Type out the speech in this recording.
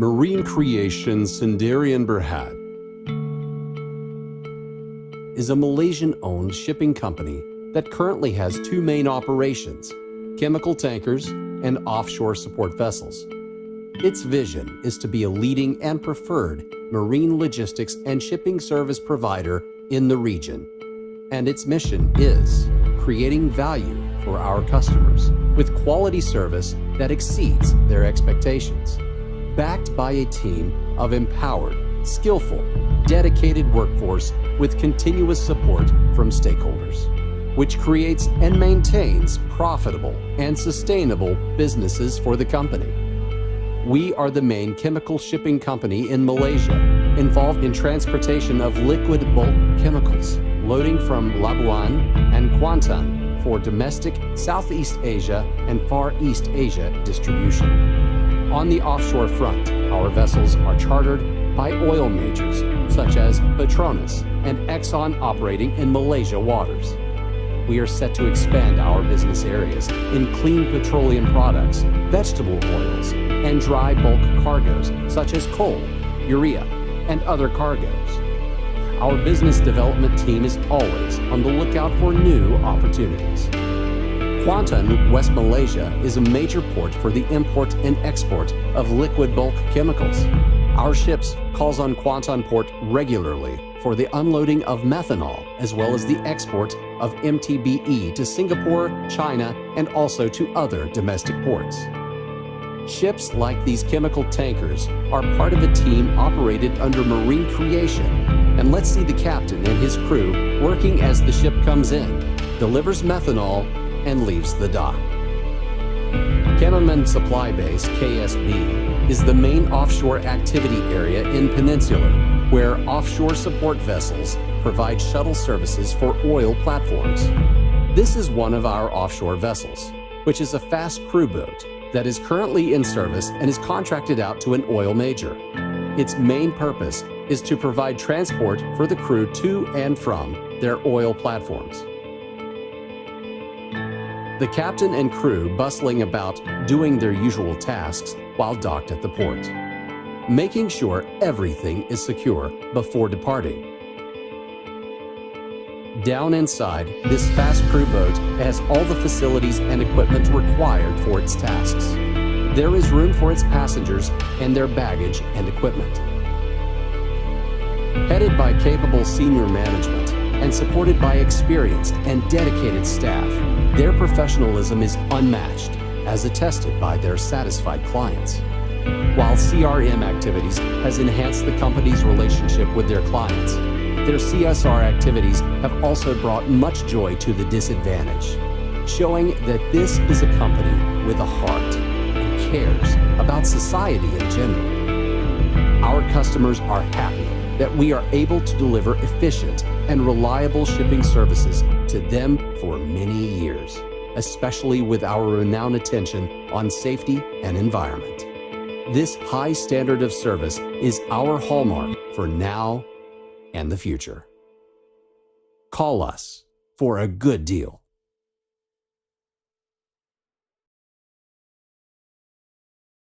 Marine Creation Sendirian Berhad is a Malaysian-owned shipping company that currently has two main operations, chemical tankers and offshore support vessels. Its vision is to be a leading and preferred marine logistics and shipping service provider in the region. And its mission is creating value for our customers with quality service that exceeds their expectations. Backed by a team of empowered, skillful, dedicated workforce with continuous support from stakeholders, which creates and maintains profitable and sustainable businesses for the company. We are the main chemical shipping company in Malaysia, involved in transportation of liquid bulk chemicals, loading from Labuan and Kuantan for domestic Southeast Asia and Far East Asia distribution. On the offshore front, our vessels are chartered by oil majors such as Petronas and Exxon operating in Malaysia waters. We are set to expand our business areas in clean petroleum products, vegetable oils, and dry bulk cargoes such as coal, urea, and other cargoes. Our business development team is always on the lookout for new opportunities. Kuantan, West Malaysia, is a major port for the import and export of liquid bulk chemicals. Our ships calls on Kuantan Port regularly for the unloading of methanol, as well as the export of MTBE to Singapore, China, and also to other domestic ports. Ships like these chemical tankers are part of a team operated under Marine Creation, and let's see the captain and his crew working as the ship comes in, delivers methanol, and leaves the dock. Kenaman Supply Base, KSB, is the main offshore activity area in Peninsular, where offshore support vessels provide shuttle services for oil platforms. This is one of our offshore vessels, which is a fast crew boat that is currently in service and is contracted out to an oil major. Its main purpose is to provide transport for the crew to and from their oil platforms. The captain and crew bustling about doing their usual tasks while docked at the port, making sure everything is secure before departing. Down inside, this fast crew boat has all the facilities and equipment required for its tasks. There is room for its passengers and their baggage and equipment. Headed by capable senior management and supported by experienced and dedicated staff, their professionalism is unmatched, as attested by their satisfied clients. While CRM activities has enhanced the company's relationship with their clients, their CSR activities have also brought much joy to the disadvantaged, showing that this is a company with a heart and cares about society in general. Our customers are happy that we are able to deliver efficient and reliable shipping services to them for many years, especially with our renowned attention on safety and environment. This high standard of service is our hallmark for now and the future. Call us for a good deal.